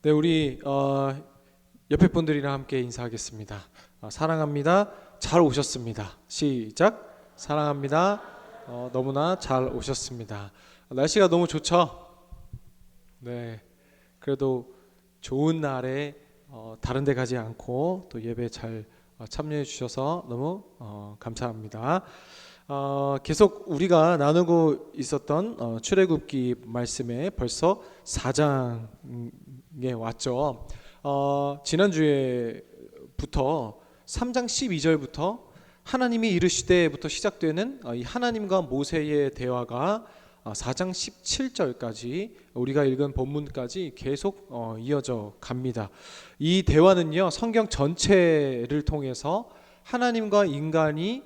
네, 우리 옆에 분들이랑 함께 인사하겠습니다. 사랑합니다. 잘 오셨습니다. 시작. 사랑합니다. 너무나 잘 오셨습니다. 날씨가 너무 좋죠? 네. 그래도 좋은 날에 다른 데 가지 않고 또 예배 잘 참여해 주셔서 너무 감사합니다. 계속 우리가 나누고 있었던 출애굽기 말씀에 벌써 4장에 왔죠. 지난주에부터 3장 12절부터 하나님이 이르시되부터 시작되는 이 하나님과 모세의 대화가 4장 17절까지 우리가 읽은 본문까지 계속 이어져 갑니다. 이 대화는요, 성경 전체를 통해서 하나님과 인간이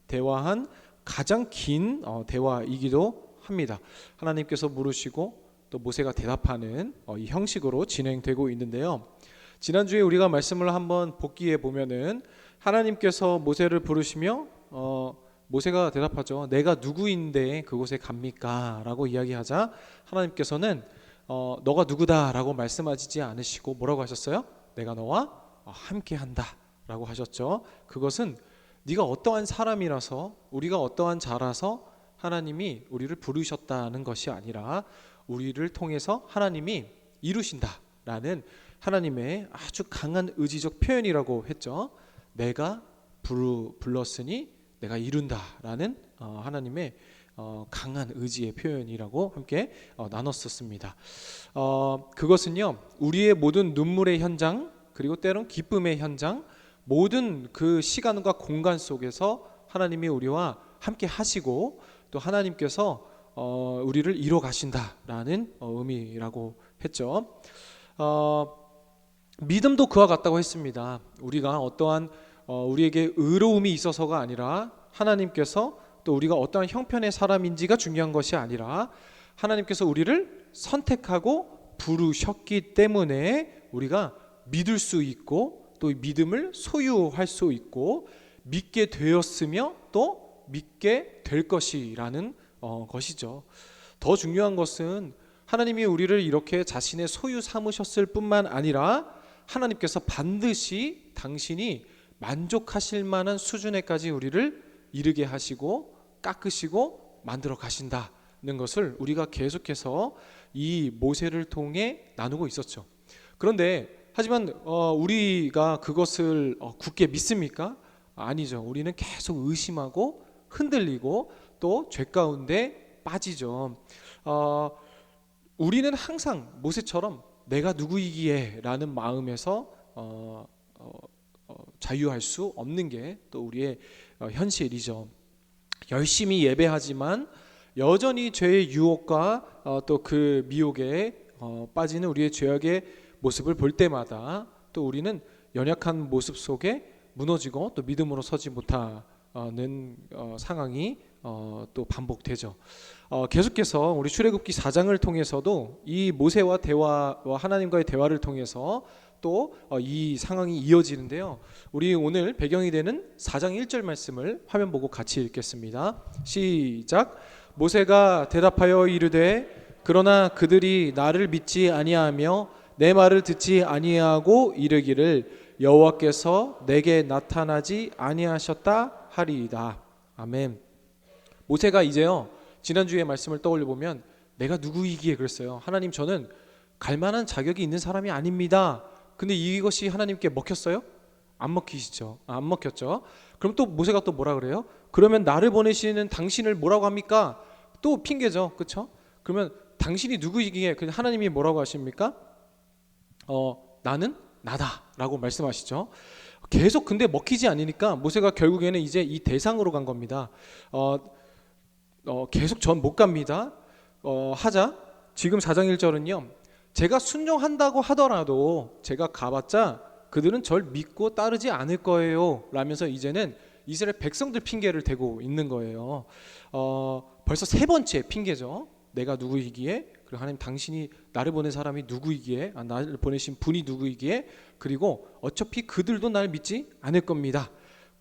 대화한 가장 긴 대화이기도 합니다. 하나님께서 물으시고 또 모세가 대답하는 이 형식으로 진행되고 있는데요. 지난주에 우리가 말씀을 한번 복기해 보면은 하나님께서 모세를 부르시며 모세가 대답하죠. 내가 누구인데 그곳에 갑니까? 라고 이야기하자 하나님께서는 너가 누구다 라고 말씀하시지 않으시고 뭐라고 하셨어요? 내가 너와 함께 한다 라고 하셨죠. 그것은 네가 어떠한 사람이라서, 우리가 어떠한 자라서 하나님이 우리를 부르셨다는 것이 아니라 우리를 통해서 하나님이 이루신다라는 하나님의 아주 강한 의지적 표현이라고 했죠. 내가 불렀으니 내가 이룬다라는 하나님의 강한 의지의 표현이라고 함께 나눴었습니다. 그것은요, 우리의 모든 눈물의 현장, 그리고 때론 기쁨의 현장, 모든 그 시간과 공간 속에서 하나님이 우리와 함께 하시고 또 하나님께서 우리를 이뤄 가신다라는 의미라고 했죠. 믿음도 그와 같다고 했습니다. 우리가 어떠한 우리에게 의로움이 있어서가 아니라 하나님께서 또 우리가 어떠한 형편의 사람인지가 중요한 것이 아니라 하나님께서 우리를 선택하고 부르셨기 때문에 우리가 믿을 수 있고 또 믿음을 소유할 수 있고 믿게 되었으며 또 믿게 될 것이라는 것이죠. 더 중요한 것은 하나님이 우리를 이렇게 자신의 소유 삼으셨을 뿐만 아니라 하나님께서 반드시 당신이 만족하실 만한 수준에까지 우리를 이르게 하시고 깎으시고 만들어 가신다는 것을 우리가 계속해서 이 모세를 통해 나누고 있었죠. 그런데 하지만 우리가 그것을 굳게 믿습니까? 아니죠. 우리는 계속 의심하고 흔들리고 또 죄 가운데 빠지죠. 우리는 항상 모세처럼 내가 누구이기에 라는 마음에서 자유할 수 없는 게 또 우리의 현실이죠. 열심히 예배하지만 여전히 죄의 유혹과 또 그 미혹에 빠지는 우리의 죄악의 모습을 볼 때마다 또 우리는 연약한 모습 속에 무너지고 또 믿음으로 서지 못하는 상황이 또 반복되죠. 계속해서 우리 출애굽기 4장을 통해서도 이 모세와 하나님과의 대화를 통해서 또 이 상황이 이어지는데요. 우리 오늘 배경이 되는 4장 1절 말씀을 화면 보고 같이 읽겠습니다. 시작. 모세가 대답하여 이르되 그러나 그들이 나를 믿지 아니하며 내 말을 듣지 아니하고 이르기를 여호와께서 내게 나타나지 아니하셨다 하리이다. 아멘. 모세가 이제요, 지난주의 말씀을 떠올려 보면 내가 누구이기에 그랬어요. 하나님, 저는 갈만한 자격이 있는 사람이 아닙니다. 근데 이것이 하나님께 먹혔어요? 안 먹히시죠? 안 먹혔죠? 그럼 또 모세가 또 뭐라 그래요? 그러면 나를 보내시는 당신을 뭐라고 합니까? 또 핑계죠, 그렇죠? 그러면 당신이 누구이기에 하나님이 뭐라고 하십니까? 나는 나다라고 말씀하시죠. 계속 근데 먹히지 않으니까 모세가 결국에는 이제 이 대상으로 간 겁니다. 계속 전 못 갑니다. 하자. 지금 4장 1절은요. 제가 순종한다고 하더라도 제가 가봤자 그들은 절 믿고 따르지 않을 거예요 라면서 이제는 이스라엘 백성들 핑계를 대고 있는 거예요. 벌써 세 번째 핑계죠. 내가 누구이기에, 그리고 하나님 당신이 나를 보낸 사람이 누구이기에, 나를 보내신 분이 누구이기에, 그리고 어차피 그들도 날 믿지 않을 겁니다.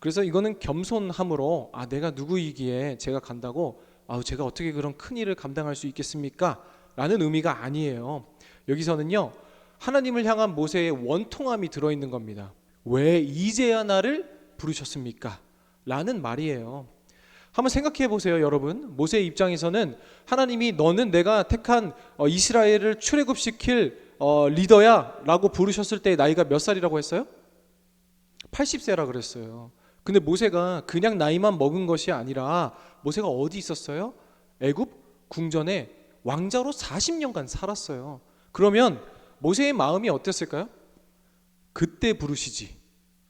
그래서 이거는 겸손함으로 내가 누구이기에 제가 간다고 제가 어떻게 그런 큰 일을 감당할 수 있겠습니까? 라는 의미가 아니에요. 여기서는요, 하나님을 향한 모세의 원통함이 들어있는 겁니다. 왜 이제야 나를 부르셨습니까? 라는 말이에요. 한번 생각해 보세요, 여러분. 모세의 입장에서는 하나님이 너는 내가 택한 이스라엘을 출애굽시킬 리더야 라고 부르셨을 때 나이가 몇 살이라고 했어요? 80세라 그랬어요. 근데 모세가 그냥 나이만 먹은 것이 아니라 모세가 어디 있었어요? 애굽 궁전에 왕자로 40년간 살았어요. 그러면 모세의 마음이 어땠을까요? 그때 부르시지.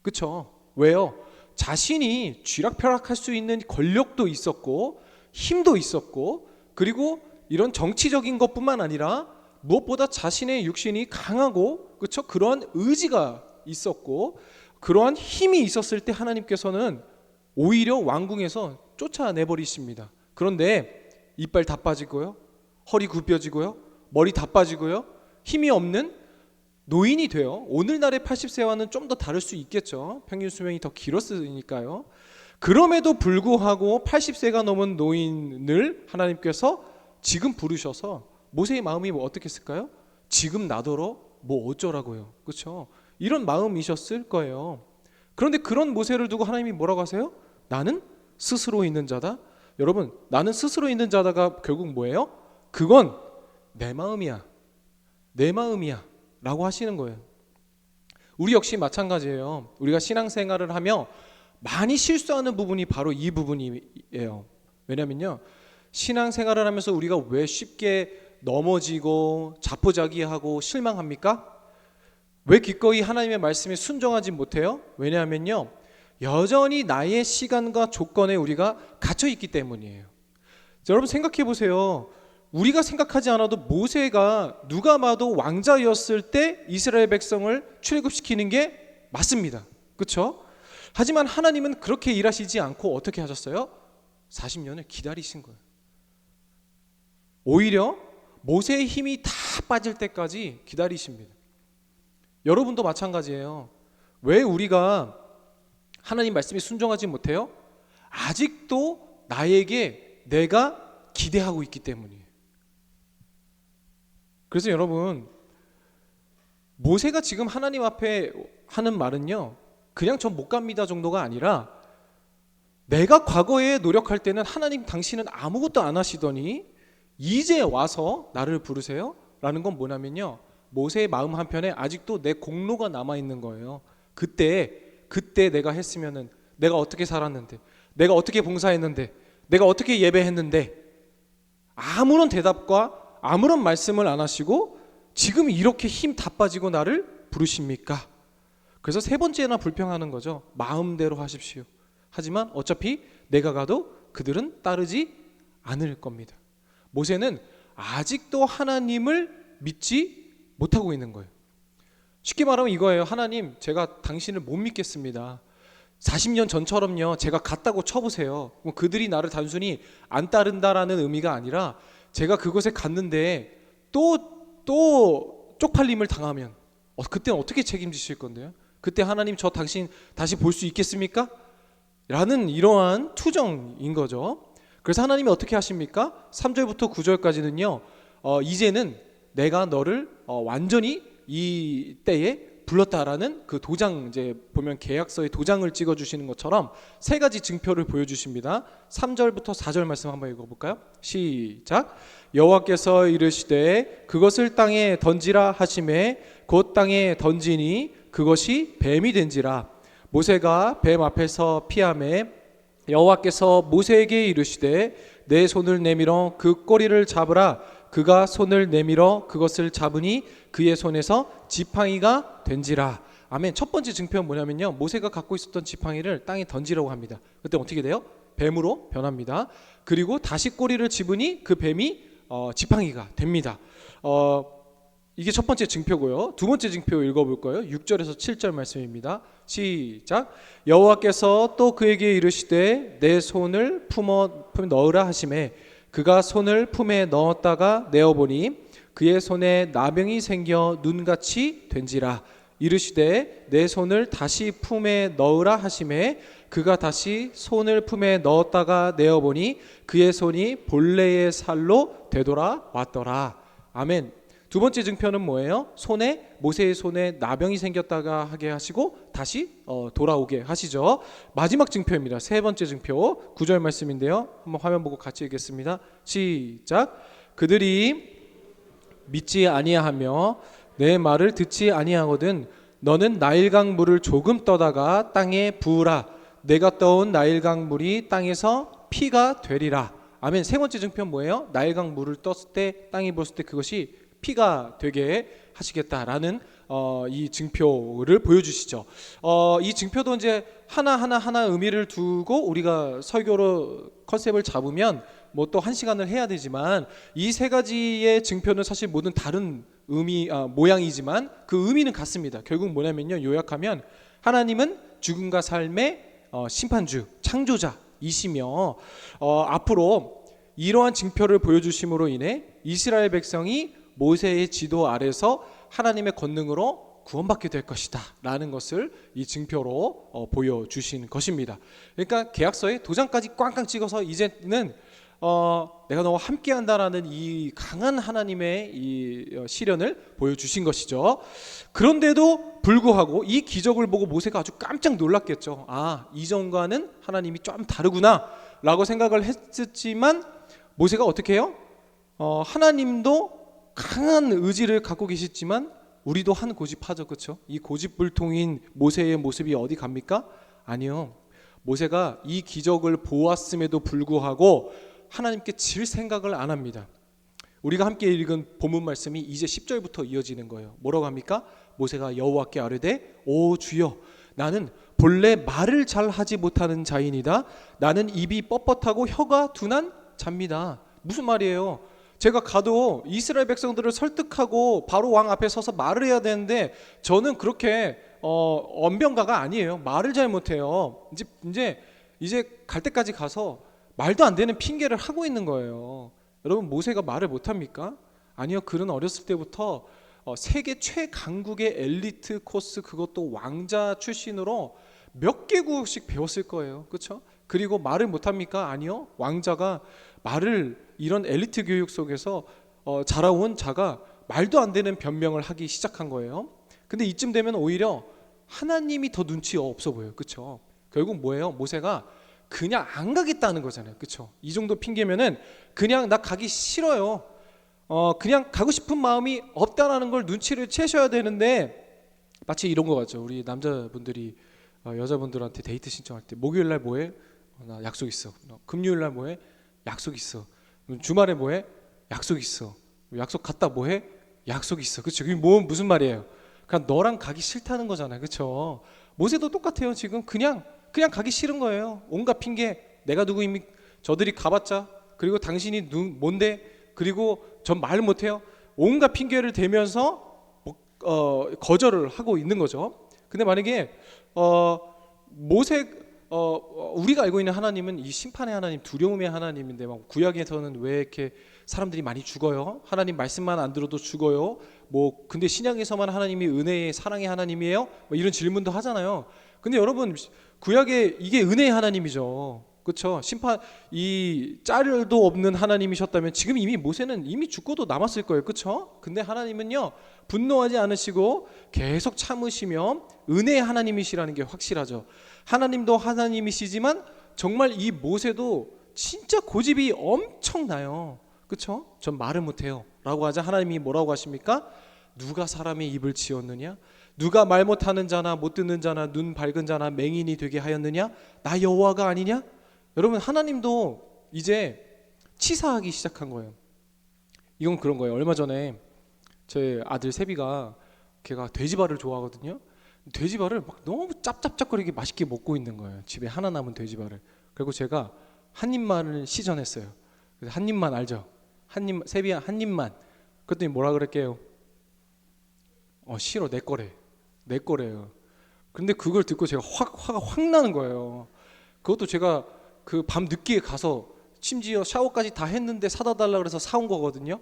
그쵸? 왜요? 자신이 쥐락펴락할 수 있는 권력도 있었고 힘도 있었고, 그리고 이런 정치적인 것뿐만 아니라 무엇보다 자신의 육신이 강하고, 그쵸? 그러한 의지가 있었고 그러한 힘이 있었을 때 하나님께서는 오히려 왕궁에서 쫓아내버리십니다. 그런데 이빨 다 빠지고요, 허리 굽혀지고요, 머리 다 빠지고요, 힘이 없는 노인이 돼요. 오늘날의 80세와는 좀 더 다를 수 있겠죠. 평균 수명이 더 길었으니까요. 그럼에도 불구하고 80세가 넘은 노인을 하나님께서 지금 부르셔서 모세의 마음이 어떻게 했을까요? 지금 나더러 뭐 어쩌라고요. 그렇죠? 이런 마음이셨을 거예요. 그런데 그런 모세를 두고 하나님이 뭐라고 하세요? 나는 스스로 있는 자다. 여러분, 나는 스스로 있는 자다가 결국 뭐예요? 그건 내 마음이야, 내 마음이야 라고 하시는 거예요. 우리 역시 마찬가지예요. 우리가 신앙생활을 하며 많이 실수하는 부분이 바로 이 부분이에요. 왜냐면요, 신앙생활을 하면서 우리가 왜 쉽게 넘어지고 자포자기하고 실망합니까? 왜 기꺼이 하나님의 말씀에 순종하지 못해요? 왜냐하면요, 여전히 나의 시간과 조건에 우리가 갇혀 있기 때문이에요. 자, 여러분 생각해 보세요. 우리가 생각하지 않아도 모세가 누가 봐도 왕자였을 때 이스라엘 백성을 출애굽시키는 게 맞습니다. 그렇죠? 하지만 하나님은 그렇게 일하시지 않고 어떻게 하셨어요? 40년을 기다리신 거예요. 오히려 모세의 힘이 다 빠질 때까지 기다리십니다. 여러분도 마찬가지예요. 왜 우리가 하나님 말씀에 순종하지 못해요? 아직도 나에게 내가 기대하고 있기 때문이에요. 그래서 여러분, 모세가 지금 하나님 앞에 하는 말은요, 그냥 전 못 갑니다 정도가 아니라, 내가 과거에 노력할 때는 하나님 당신은 아무것도 안 하시더니 이제 와서 나를 부르세요? 라는 건 뭐냐면요, 모세의 마음 한편에 아직도 내 공로가 남아있는 거예요. 그때 내가 했으면은, 내가 어떻게 살았는데, 내가 어떻게 봉사했는데, 내가 어떻게 예배했는데, 아무런 대답과 아무런 말씀을 안 하시고 지금 이렇게 힘 다 빠지고 나를 부르십니까? 그래서 세 번째나 불평하는 거죠. 마음대로 하십시오. 하지만 어차피 내가 가도 그들은 따르지 않을 겁니다. 모세는 아직도 하나님을 믿지 못하고 있는 거예요. 쉽게 말하면 이거예요. 하나님, 제가 당신을 못 믿겠습니다. 40년 전처럼요, 제가 갔다고 쳐보세요. 그들이 나를 단순히 안 따른다라는 의미가 아니라, 제가 그곳에 갔는데 또 쪽팔림을 당하면 그때는 어떻게 책임지실 건데요? 그때 하나님, 저 당신 다시 볼 수 있겠습니까? 라는 이러한 투정인 거죠. 그래서 하나님이 어떻게 하십니까? 3절부터 9절까지는요, 이제는 내가 너를 완전히 이 때에 불렀다라는 그 도장, 이제 보면 계약서에 도장을 찍어 주시는 것처럼 세 가지 증표를 보여주십니다. 3절부터 4절 말씀 한번 읽어볼까요? 시작. 여호와께서 이르시되 그것을 땅에 던지라 하시매 곧 땅에 던지니 그것이 뱀이 된지라. 모세가 뱀 앞에서 피하매 여호와께서 모세에게 이르시되 내 손을 내밀어 그 꼬리를 잡으라. 그가 손을 내밀어 그것을 잡으니 그의 손에서 지팡이가 된지라. 아멘. 첫 번째 증표는 뭐냐면요, 모세가 갖고 있었던 지팡이를 땅에 던지라고 합니다. 그때 어떻게 돼요? 뱀으로 변합니다. 그리고 다시 꼬리를 집으니 그 뱀이 지팡이가 됩니다. 이게 첫 번째 증표고요. 두 번째 증표 읽어볼 거예요. 6절에서 7절 말씀입니다. 시작. 여호와께서 또 그에게 이르시되 내 손을 품에 넣으라 하시매 그가 손을 품에 넣었다가 내어보니 그의 손에 나병이 생겨 눈같이 된지라. 이르시되 내 손을 다시 품에 넣으라 하시매 그가 다시 손을 품에 넣었다가 내어보니 그의 손이 본래의 살로 되돌아왔더라. 아멘. 두 번째 증표는 뭐예요? 모세의 손에 나병이 생겼다가 하게 하시고 다시 돌아오게 하시죠. 마지막 증표입니다. 세 번째 증표 9절 말씀인데요. 한번 화면 보고 같이 읽겠습니다. 시작. 그들이 믿지 아니하며 내 말을 듣지 아니하거든 너는 나일강 물을 조금 떠다가 땅에 부으라. 내가 떠온 나일강 물이 땅에서 피가 되리라. 아멘. 세 번째 증표는 뭐예요? 나일강 물을 떴을 때 땅에 부었을 때 그것이 피가 되게 하시겠다라는 이 증표를 보여주시죠. 이 증표도 이제 하나 의미를 두고 우리가 설교로 컨셉을 잡으면 뭐 또 1시간을 해야 되지만 이 세 가지의 증표는 사실 모든 다른 모양이지만 그 의미는 같습니다. 결국 뭐냐면요, 요약하면 하나님은 죽음과 삶의 심판주, 창조자이시며 앞으로 이러한 증표를 보여주심으로 인해 이스라엘 백성이 모세의 지도 아래서 하나님의 권능으로 구원받게 될 것이다 라는 것을 이 증표로 보여주신 것입니다. 그러니까 계약서에 도장까지 꽝꽝 찍어서 이제는 내가 너와 함께한다라는 이 강한 하나님의 이 시련을 보여주신 것이죠. 그런데도 불구하고 이 기적을 보고 모세가 아주 깜짝 놀랐겠죠. 이전과는 하나님이 좀 다르구나 라고 생각을 했지만 모세가 어떻게 해요? 하나님도 강한 의지를 갖고 계시지만 우리도 한 고집하죠. 그렇죠? 이 고집불통인 모세의 모습이 어디 갑니까? 아니요. 모세가 이 기적을 보았음에도 불구하고 하나님께 질 생각을 안 합니다. 우리가 함께 읽은 본문 말씀이 이제 10절부터 이어지는 거예요. 뭐라고 합니까? 모세가 여호와께 아뢰되 오 주여 나는 본래 말을 잘 하지 못하는 자이니다. 나는 입이 뻣뻣하고 혀가 둔한 자입니다. 무슨 말이에요? 제가 가도 이스라엘 백성들을 설득하고 바로 왕 앞에 서서 말을 해야 되는데 저는 그렇게 언변가가 아니에요. 말을 잘 못해요. 이제 갈 때까지 가서 말도 안 되는 핑계를 하고 있는 거예요. 여러분 모세가 말을 못합니까? 아니요. 그는 어렸을 때부터 세계 최강국의 엘리트 코스, 그것도 왕자 출신으로 몇 개국씩 배웠을 거예요. 그렇죠? 그리고 말을 못합니까? 아니요. 왕자가 이런 엘리트 교육 속에서 자라온 자가 말도 안 되는 변명을 하기 시작한 거예요. 근데 이쯤 되면 오히려 하나님이 더 눈치 없어 보여요. 그렇죠? 결국 뭐예요? 모세가 그냥 안 가겠다는 거잖아요. 그렇죠? 이 정도 핑계면은 그냥 나 가기 싫어요. 그냥 가고 싶은 마음이 없다라는 걸 눈치를 채셔야 되는데 마치 이런 거 같죠. 우리 남자분들이 여자분들한테 데이트 신청할 때 목요일 날 뭐해? 나 약속 있어. 금요일 날 뭐해? 약속 있어. 주말에 뭐해? 약속 있어. 약속 갔다 뭐해? 약속 있어. 그렇죠? 그게 무슨 말이에요? 그냥 너랑 가기 싫다는 거잖아요. 그렇죠? 모세도 똑같아요. 지금 그냥 가기 싫은 거예요. 온갖 핑계. 내가 누구입니까? 저들이 가봤자. 그리고 당신이 뭔데? 그리고 전 말 못해요. 온갖 핑계를 대면서 거절을 하고 있는 거죠. 근데 만약에 우리가 알고 있는 하나님은 이 심판의 하나님, 두려움의 하나님인데 막 구약에서는 왜 이렇게 사람들이 많이 죽어요? 하나님 말씀만 안 들어도 죽어요. 근데 신약에서만 하나님이 은혜의 사랑의 하나님이에요? 이런 질문도 하잖아요. 근데 여러분 구약에 이게 은혜의 하나님이죠. 그렇죠? 이 짤도 없는 하나님이셨다면 지금 이미 모세는 이미 죽고도 남았을 거예요. 그렇죠? 근데 하나님은요 분노하지 않으시고 계속 참으시며 은혜의 하나님이시라는 게 확실하죠. 하나님도 하나님이시지만 정말 이 모세도 진짜 고집이 엄청나요. 그렇죠? 전 말을 못해요 라고 하자 하나님이 뭐라고 하십니까? 누가 사람의 입을 지었느냐? 누가 말 못하는 자나 못 듣는 자나 눈 밝은 자나 맹인이 되게 하였느냐? 나 여호와가 아니냐? 여러분 하나님도 이제 치사하기 시작한 거예요. 이건 그런 거예요. 얼마 전에 제 아들 세비가 걔가 돼지발을 좋아하거든요. 돼지발을 막 너무 짭짭짭거리게 맛있게 먹고 있는 거예요. 집에 하나 남은 돼지발을. 그리고 제가 한 입만을 시전했어요. 그래서 한 입만 알죠? 세비야 한 입만. 그랬더니 뭐라 그랬게요? 싫어 내 거래요. 근데 그걸 듣고 제가 화가 확 나는 거예요. 그것도 제가 그 밤 늦게 가서 심지어 샤워까지 다 했는데 사다 달라 그래서 사온 거거든요.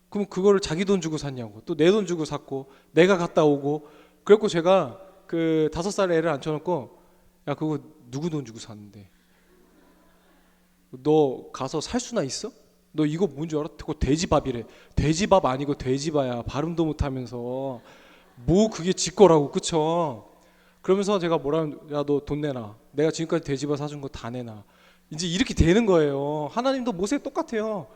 그럼 그거를 자기 돈 주고 샀냐고. 또 내 돈 주고 샀고 내가 갔다 오고. 그래갖고 제가 그 5살 애를 앉혀놓고 야 그거 누구 돈 주고 샀는데 너 가서 살 수나 있어? 너 이거 뭔 줄 알아? 그거 돼지밥이래. 돼지밥 아니고 돼지바야. 발음도 못하면서 뭐 그게 지 거라고, 그쵸? 그러면서 제가 뭐라면, 야 너 돈 내놔. 내가 지금까지 돼지밥 사준 거 다 내놔. 이제 이렇게 되는 거예요. 하나님도 모세 똑같아요.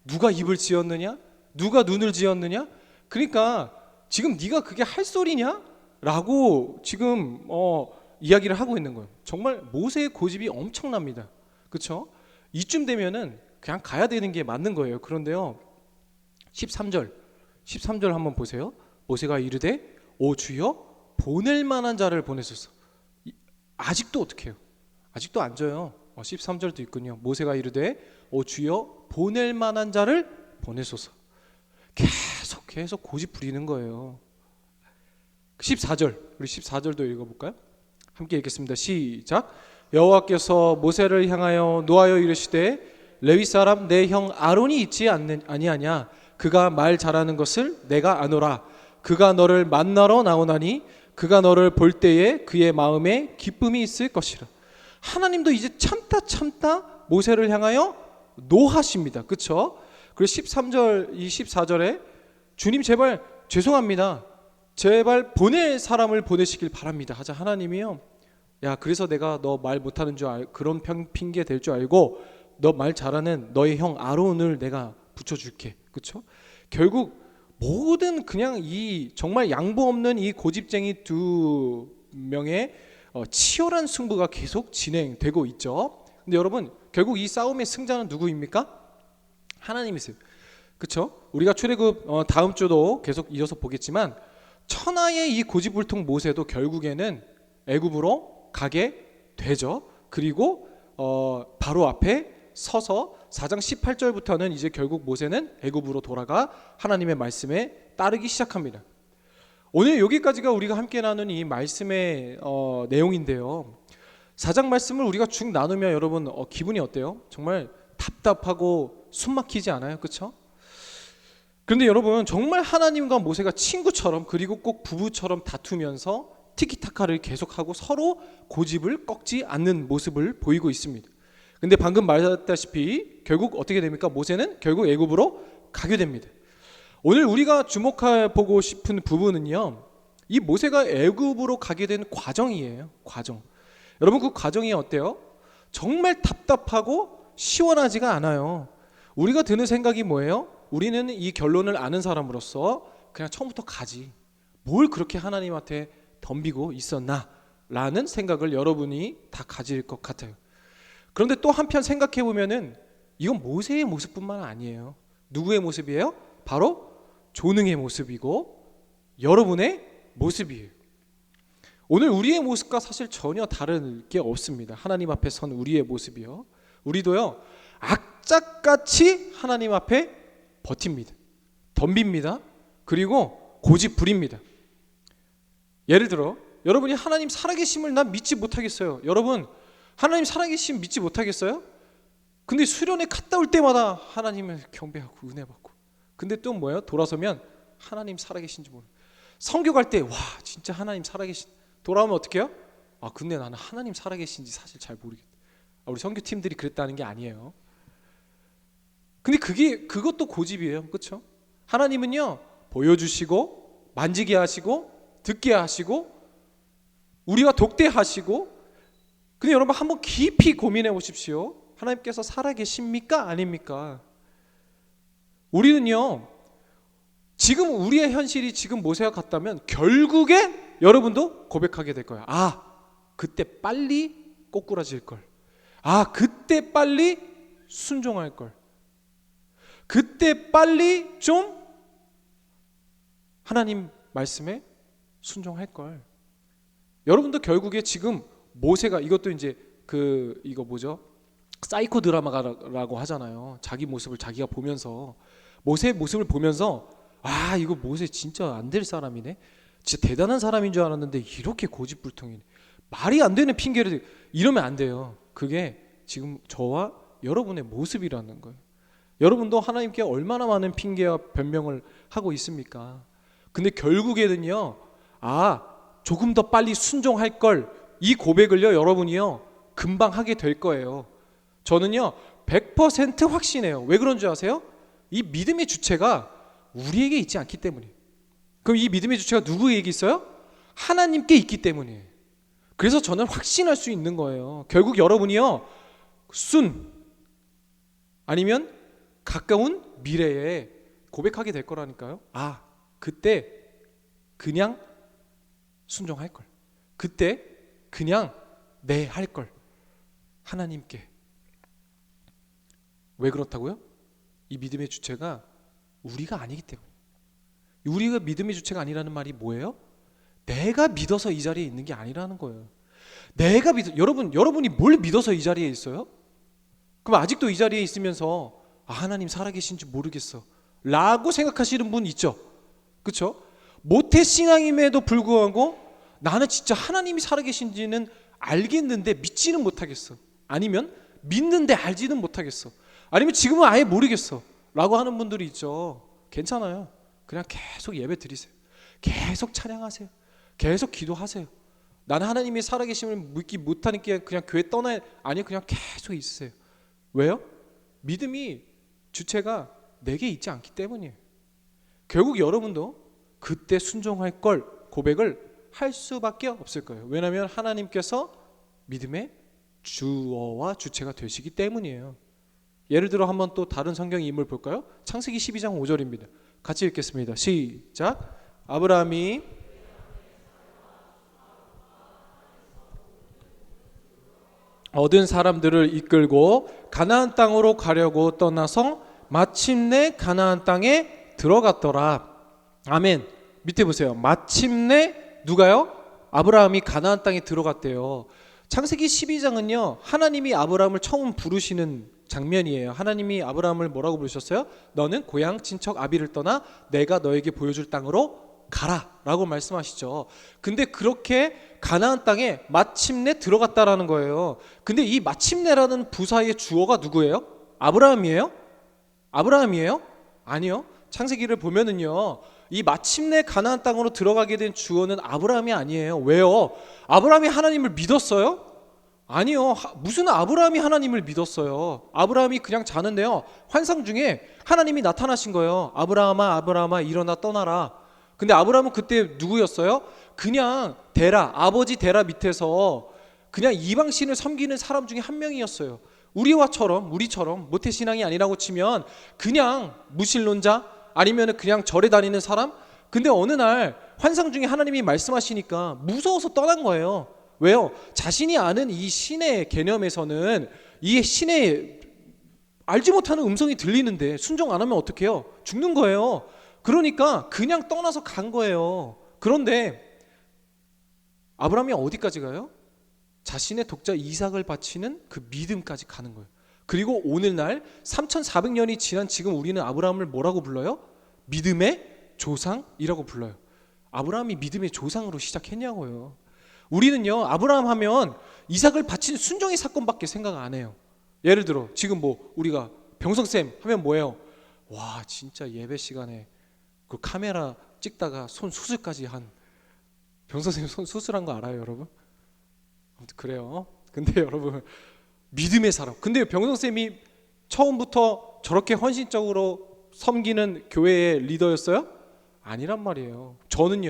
누가 입을 지었느냐? 누가 눈을 지었느냐? 그러니까 지금 네가 그게 할 소리냐? 라고 지금 이야기를 하고 있는 거예요. 정말 모세의 고집이 엄청납니다. 그렇죠? 이쯤 되면은 그냥 가야 되는 게 맞는 거예요. 그런데요, 13절 한번 보세요. 모세가 이르되 오 주여 보낼 만한 자를 보내소서. 아직도 어떻게 해요? 아직도 안 줘요. 13절도 있군요. 모세가 이르되 오 주여 보낼 만한 자를 보내소서. 계속 고집 부리는 거예요. 14절, 우리 14절도 읽어볼까요? 함께 읽겠습니다. 시작. 여호와께서 모세를 향하여 노하여 이르시되 레위 사람 내 형 아론이 있지 아니하냐? 그가 말 잘하는 것을 내가 아노라. 그가 너를 만나러 나오나니 그가 너를 볼 때에 그의 마음에 기쁨이 있을 것이라. 하나님도 이제 참다 모세를 향하여 노하십니다. 그렇죠? 그리고 13절, 14절에 주님 제발 죄송합니다. 제발 보낼 사람을 보내시길 바랍니다. 하자 하나님이요. 야 그래서 내가 너 말 못하는 줄 그런 핑계 댈 줄 알고 너 말 잘하는 너의 형 아론을 내가 붙여줄게. 그렇죠? 결국 모든 그냥 이 정말 양보 없는 이 고집쟁이 두 명의 치열한 승부가 계속 진행되고 있죠. 근데 여러분 결국 이 싸움의 승자는 누구입니까? 하나님이세요. 그렇죠? 우리가 출애굽 다음 주도 계속 이어서 보겠지만 천하의 이 고집불통 모세도 결국에는 애굽으로 가게 되죠. 그리고 바로 앞에 서서 4장 18절부터는 이제 결국 모세는 애굽으로 돌아가 하나님의 말씀에 따르기 시작합니다. 오늘 여기까지가 우리가 함께 나눈 이 말씀의 내용인데요. 4장 말씀을 우리가 쭉 나누면 여러분 기분이 어때요? 정말 답답하고 숨막히지 않아요? 그렇죠? 그런데 여러분 정말 하나님과 모세가 친구처럼 그리고 꼭 부부처럼 다투면서 티키타카를 계속하고 서로 고집을 꺾지 않는 모습을 보이고 있습니다. 근데 방금 말했다시피 결국 어떻게 됩니까? 모세는 결국 애굽으로 가게 됩니다. 오늘 우리가 주목해보고 싶은 부분은요, 이 모세가 애굽으로 가게 된 과정이에요. 과정. 여러분 그 과정이 어때요? 정말 답답하고 시원하지가 않아요. 우리가 드는 생각이 뭐예요? 우리는 이 결론을 아는 사람으로서 그냥 처음부터 가지. 뭘 그렇게 하나님한테 덤비고 있었나? 라는 생각을 여러분이 다 가질 것 같아요. 그런데 또 한편 생각해 보면은 이건 모세의 모습뿐만 아니에요. 누구의 모습이에요? 바로 조능의 모습이고 여러분의 모습이에요. 오늘 우리의 모습과 사실 전혀 다른 게 없습니다. 하나님 앞에 선 우리의 모습이요. 우리도요 악착같이 하나님 앞에 버팁니다. 덤빕니다. 그리고 고집 부립니다. 예를 들어 여러분이 하나님 살아계심을 난 믿지 못하겠어요. 여러분 하나님 살아계심 믿지 못하겠어요? 근데 수련회 갔다 올 때마다 하나님을 경배하고 은혜 받고 근데 또 뭐예요? 돌아서면 하나님 살아계신지 모르고 성교 갈 때 와 진짜 하나님 살아계신 돌아오면 어떻게 해요? 아 근데 나는 하나님 살아계신지 사실 잘 모르겠다. 우리 선교팀들이 그랬다는 게 아니에요. 근데 그것도 고집이에요. 그렇죠? 하나님은요 보여주시고 만지게 하시고 듣게 하시고 우리와 독대하시고 근데 여러분 한번 깊이 고민해 보십시오. 하나님께서 살아계십니까? 아닙니까? 우리는요 지금 우리의 현실이 지금 모세와 같다면 결국에 여러분도 고백하게 될 거예요. 아 그때 빨리 꼬꾸라질 걸. 아 그때 빨리 순종할 걸. 그때 빨리 좀 하나님 말씀에 순종할 걸. 여러분도 결국에 지금 모세가 이것도 이제 이거 뭐죠? 사이코 드라마라고 하잖아요. 자기 모습을 자기가 보면서 모세의 모습을 보면서 아 이거 모세 진짜 안 될 사람이네. 진짜 대단한 사람인 줄 알았는데 이렇게 고집불통이네. 말이 안 되는 핑계를 이러면 안 돼요. 그게 지금 저와 여러분의 모습이라는 거예요. 여러분도 하나님께 얼마나 많은 핑계와 변명을 하고 있습니까? 근데 결국에는요 아 조금 더 빨리 순종할 걸 이 고백을요 여러분이요 금방 하게 될 거예요. 저는요 100% 확신해요. 왜 그런 줄 아세요? 이 믿음의 주체가 우리에게 있지 않기 때문이에요. 그럼 이 믿음의 주체가 누구에게 있어요? 하나님께 있기 때문이에요. 그래서 저는 확신할 수 있는 거예요. 결국 여러분이요, 아니면 가까운 미래에 고백하게 될 거라니까요. 그때 그냥 순종할 걸. 그때 그냥 네 할 걸. 하나님께. 왜 그렇다고요? 이 믿음의 주체가 우리가 아니기 때문에. 우리가 믿음의 주체가 아니라는 말이 뭐예요? 내가 믿어서 이 자리에 있는 게 아니라는 거예요. 여러분이 뭘 믿어서 이 자리에 있어요? 그럼 아직도 이 자리에 있으면서 하나님 살아계신지 모르겠어 라고 생각하시는 분 있죠? 그렇죠? 모태신앙임에도 불구하고 나는 진짜 하나님이 살아계신지는 알겠는데 믿지는 못하겠어. 아니면 믿는데 알지는 못하겠어. 아니면 지금은 아예 모르겠어 라고 하는 분들이 있죠. 괜찮아요. 그냥 계속 예배 드리세요. 계속 찬양하세요. 계속 기도하세요. 나는 하나님이 살아계심을 믿기 못하니까 그냥 교회 떠나야, 아니 그냥 계속 있으세요. 왜요? 믿음이 주체가 내게 있지 않기 때문이에요. 결국 여러분도 그때 순종할 걸 고백을 할 수밖에 없을 거예요. 왜냐하면 하나님께서 믿음의 주어와 주체가 되시기 때문이에요. 예를 들어 한번 또 다른 성경의 인물 볼까요? 창세기 12장 5절입니다. 같이 읽겠습니다. 시작. 아브라함이 얻은 사람들을 이끌고 가나안 땅으로 가려고 떠나서 마침내 가나안 땅에 들어갔더라. 아멘. 밑에 보세요. 마침내 누가요? 아브라함이 가나안 땅에 들어갔대요. 창세기 12장은요, 하나님이 아브라함을 처음 부르시는 장면이에요. 하나님이 아브라함을 뭐라고 부르셨어요? 너는 고향 친척 아비를 떠나 내가 너에게 보여줄 땅으로 가라 라고 말씀하시죠. 근데 그렇게 가나안 땅에 마침내 들어갔다라는 거예요. 근데 이 마침내라는 부사의 주어가 누구예요? 아브라함이에요? 아니요. 창세기를 보면은요, 이 마침내 가나안 땅으로 들어가게 된 주어는 아브라함이 아니에요. 왜요? 아브라함이 하나님을 믿었어요? 아니요. 무슨 아브라함이 하나님을 믿었어요? 아브라함이 그냥 자는데요, 환상 중에 하나님이 나타나신 거예요. 아브라함아 일어나 떠나라. 근데 아브라함은 그때 누구였어요? 그냥 아버지 데라 밑에서 그냥 이방신을 섬기는 사람 중에 한 명이었어요. 우리처럼 모태신앙이 아니라고 치면 그냥 무신론자, 아니면 그냥 절에 다니는 사람. 근데 어느 날 환상 중에 하나님이 말씀하시니까 무서워서 떠난 거예요. 왜요? 자신이 아는 이 신의 개념에서는 이 신의 알지 못하는 음성이 들리는데 순종 안 하면 어떡해요? 죽는 거예요. 그러니까 그냥 떠나서 간 거예요. 그런데 아브라함이 어디까지 가요? 자신의 독자 이삭을 바치는 그 믿음까지 가는 거예요. 그리고 오늘날 3400년이 지난 지금 우리는 아브라함을 뭐라고 불러요? 믿음의 조상이라고 불러요. 아브라함이 믿음의 조상으로 시작했냐고요. 우리는요, 아브라함 하면 이삭을 바친 순종의 사건밖에 생각 안 해요. 예를 들어 지금 우리가 병성쌤 하면 뭐예요? 와, 진짜 예배 시간에 그 카메라 찍다가 손 수술까지 한 병선생님 손 수술한 거 알아요, 여러분? 아무튼 그래요. 근데 여러분, 믿음의 사람. 근데 병선생님이 처음부터 저렇게 헌신적으로 섬기는 교회의 리더였어요? 아니란 말이에요. 저는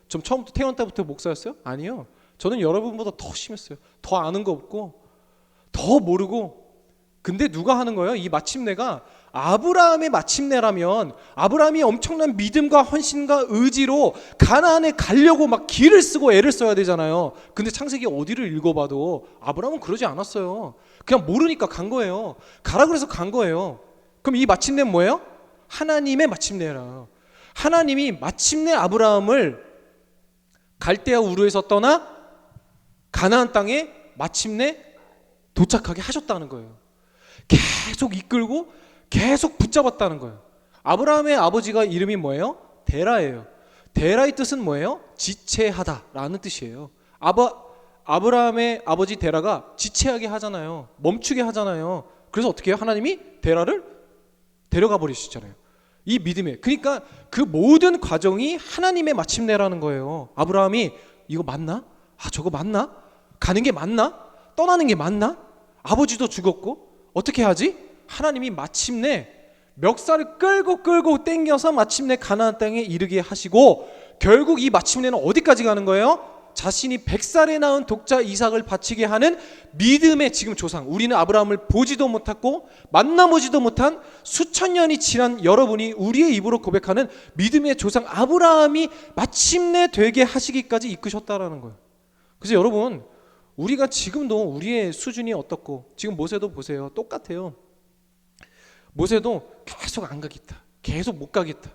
처음부터 태어날 때부터 목사였어요? 아니요. 저는 여러분보다 더 심했어요. 더 아는 거 없고 더 모르고. 근데 누가 하는 거예요? 이 마침내가 아브라함의 마침내라면 아브라함이 엄청난 믿음과 헌신과 의지로 가나안에 가려고 막 길을 쓰고 애를 써야 되잖아요. 근데 창세기 어디를 읽어봐도 아브라함은 그러지 않았어요. 그냥 모르니까 간 거예요. 가라 그래서 간 거예요. 그럼 이 마침내는 뭐예요? 하나님의 마침내라. 하나님이 마침내 아브라함을 갈대아 우르에서 떠나 가나안 땅에 마침내 도착하게 하셨다는 거예요. 계속 이끌고 계속 붙잡았다는 거예요. 아브라함의 아버지가 이름이 뭐예요? 데라예요. 데라의 뜻은 뭐예요? 지체하다라는 뜻이에요. 아브라함의 아버지 데라가 지체하게 하잖아요. 멈추게 하잖아요. 그래서 어떻게 해요? 하나님이 데라를 데려가 버리시잖아요. 이 믿음에. 그러니까 그 모든 과정이 하나님의 마침내라는 거예요. 아브라함이 이거 맞나? 저거 맞나? 가는 게 맞나? 떠나는 게 맞나? 아버지도 죽었고 어떻게 하지? 하나님이 마침내 멱살을 끌고 땡겨서 마침내 가나안 땅에 이르게 하시고, 결국 이 마침내는 어디까지 가는 거예요? 자신이 100살에 낳은 독자 이삭을 바치게 하는 믿음의 지금 조상, 우리는 아브라함을 보지도 못했고 만나보지도 못한 수천 년이 지난 여러분이 우리의 입으로 고백하는 믿음의 조상 아브라함이 마침내 되게 하시기까지 이끄셨다라는 거예요. 그래서 여러분, 우리가 지금도 우리의 수준이 어떻고, 지금 모세도 보세요. 똑같아요. 모세도 계속 안 가겠다, 계속 못 가겠다.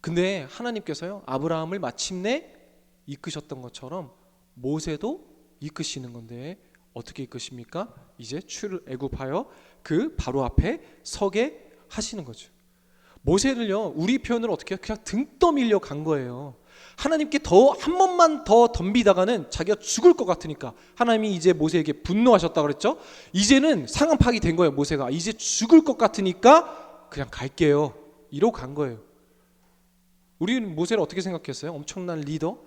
근데 하나님께서요, 아브라함을 마침내 이끄셨던 것처럼 모세도 이끄시는 건데, 어떻게 이끄십니까? 이제 출애굽하여 그 바로 앞에 서게 하시는 거죠. 모세를요, 우리 표현으로 어떻게 해요? 그냥 등 떠밀려 간 거예요. 하나님께 한 번만 더 덤비다가는 자기가 죽을 것 같으니까 하나님이 이제 모세에게 분노하셨다 그랬죠. 이제는 상황 파악이 된 거예요. 모세가 이제 죽을 것 같으니까 그냥 갈게요, 이러고 간 거예요. 우리는 모세를 어떻게 생각했어요? 엄청난 리더?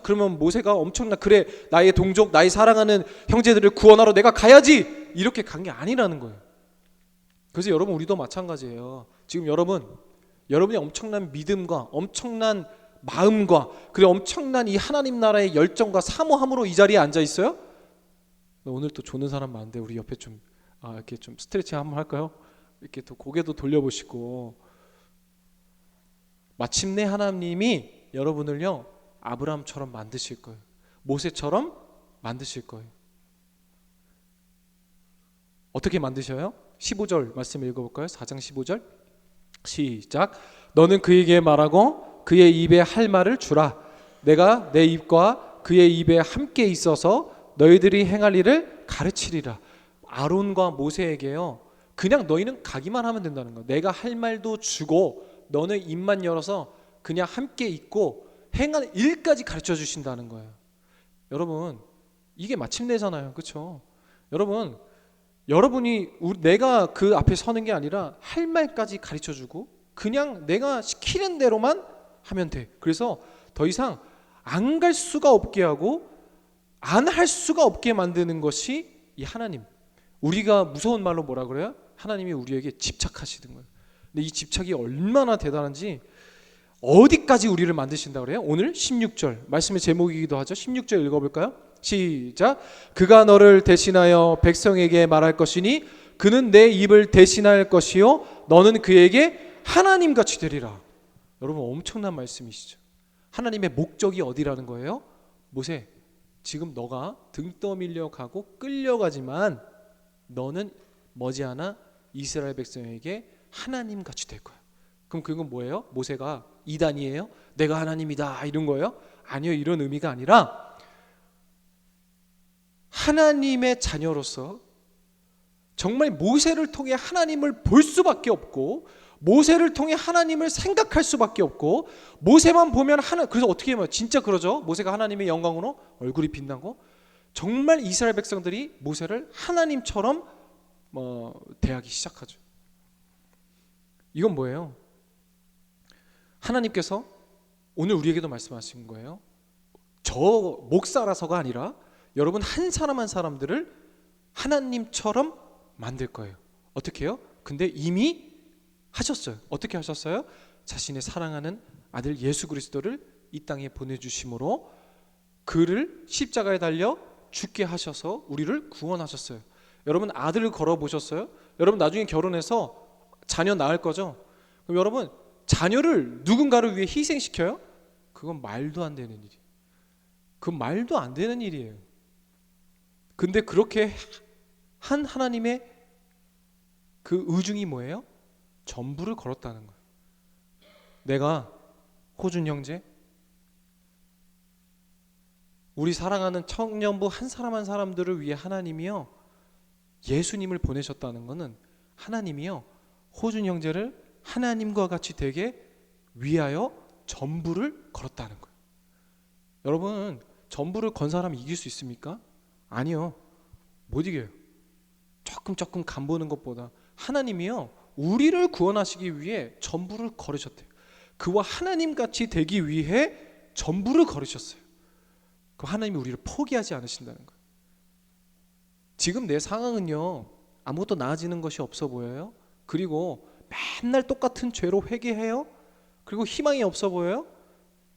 그러면 모세가 그래, 나의 동족, 나의 사랑하는 형제들을 구원하러 내가 가야지, 이렇게 간 게 아니라는 거예요. 그래서 여러분, 우리도 마찬가지예요. 지금 여러분이 엄청난 믿음과 엄청난 마음과 그리고 엄청난 이 하나님 나라의 열정과 사모함으로 이 자리에 앉아 있어요? 오늘 또 조는 사람 많은데 우리 옆에 좀 이렇게 좀 스트레칭 한번 할까요? 이렇게 또 고개도 돌려보시고. 마침내 하나님이 여러분을요, 아브라함처럼 만드실 거예요. 모세처럼 만드실 거예요. 어떻게 만드셔요? 15절 말씀 읽어볼까요? 4장 15절 시작. 너는 그에게 말하고 그의 입에 할 말을 주라. 내가 내 입과 그의 입에 함께 있어서 너희들이 행할 일을 가르치리라. 아론과 모세에게요, 그냥 너희는 가기만 하면 된다는 거예요. 내가 할 말도 주고 너는 입만 열어서 그냥 함께 있고 행하는 일까지 가르쳐 주신다는 거예요. 여러분, 이게 마침내잖아요. 그렇죠? 여러분이 내가 그 앞에 서는 게 아니라 할 말까지 가르쳐 주고 그냥 내가 시키는 대로만 하면 돼. 그래서 더 이상 안 갈 수가 없게 하고 안 할 수가 없게 만드는 것이 이 하나님. 우리가 무서운 말로 뭐라 그래요? 하나님이 우리에게 집착하시는 거예요. 근데 이 집착이 얼마나 대단한지, 어디까지 우리를 만드신다 그래요? 오늘 16절 말씀의 제목이기도 하죠. 16절 읽어볼까요? 시작. 그가 너를 대신하여 백성에게 말할 것이니 그는 내 입을 대신할 것이요 너는 그에게 하나님같이 되리라. 여러분, 엄청난 말씀이시죠. 하나님의 목적이 어디라는 거예요? 모세, 지금 너가 등 떠밀려 가고 끌려가지만 너는 머지않아 이스라엘 백성에게 하나님같이 될 거야. 그럼 그건 뭐예요? 모세가 이단이에요? 내가 하나님이다 이런 거예요? 아니요, 이런 의미가 아니라 하나님의 자녀로서 정말 모세를 통해 하나님을 볼 수밖에 없고 모세를 통해 하나님을 생각할 수밖에 없고 모세만 보면 그래서 어떻게 하면 진짜 그러죠. 모세가 하나님의 영광으로 얼굴이 빛나고 정말 이스라엘 백성들이 모세를 하나님처럼 대하기 시작하죠. 이건 뭐예요? 하나님께서 오늘 우리에게도 말씀하신 거예요. 저 목사라서가 아니라 여러분 한 사람 한 사람들을 하나님처럼 만들 거예요. 어떻게 해요? 근데 이미 하셨어요. 어떻게 하셨어요? 자신의 사랑하는 아들 예수 그리스도를 이 땅에 보내주심으로 그를 십자가에 달려 죽게 하셔서 우리를 구원하셨어요. 여러분, 아들을 걸어보셨어요? 여러분, 나중에 결혼해서 자녀 낳을 거죠? 그럼 여러분, 자녀를 누군가를 위해 희생시켜요? 그건 말도 안 되는 일이에요. 그건 말도 안 되는 일이에요. 근데 그렇게 한 하나님의 그 의중이 뭐예요? 전부를 걸었다는 거예요. 내가 호준 형제, 우리 사랑하는 청년부 한 사람 한 사람들을 위해 하나님이요 예수님을 보내셨다는 것은 하나님이요 호준 형제를 하나님과 같이 되게 위하여 전부를 걸었다는 거예요. 여러분, 전부를 건 사람이 이길 수 있습니까? 아니요, 못 이겨요. 조금 간보는 것보다 하나님이요 우리를 구원하시기 위해 전부를 걸으셨대요. 그와 하나님같이 되기 위해 전부를 걸으셨어요. 그 하나님이 우리를 포기하지 않으신다는 거예요. 지금 내 상황은요 아무것도 나아지는 것이 없어 보여요. 그리고 맨날 똑같은 죄로 회개해요. 그리고 희망이 없어 보여요.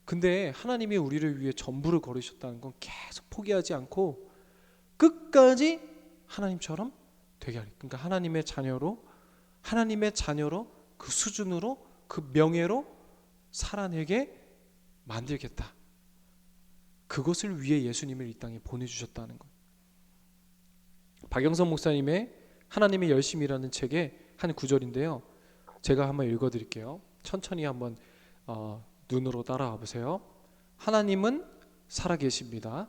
근데 하나님이 우리를 위해 전부를 걸으셨다는 건 계속 포기하지 않고 끝까지 하나님처럼 되게 하리. 그러니까 하나님의 자녀로 그 수준으로 그 명예로 살아내게 만들겠다. 그것을 위해 예수님을 이 땅에 보내주셨다는 것. 박영선 목사님의 하나님의 열심이라는 책의 한 구절인데요. 제가 한번 읽어드릴게요. 천천히 한번 눈으로 따라와 보세요. 하나님은 살아계십니다.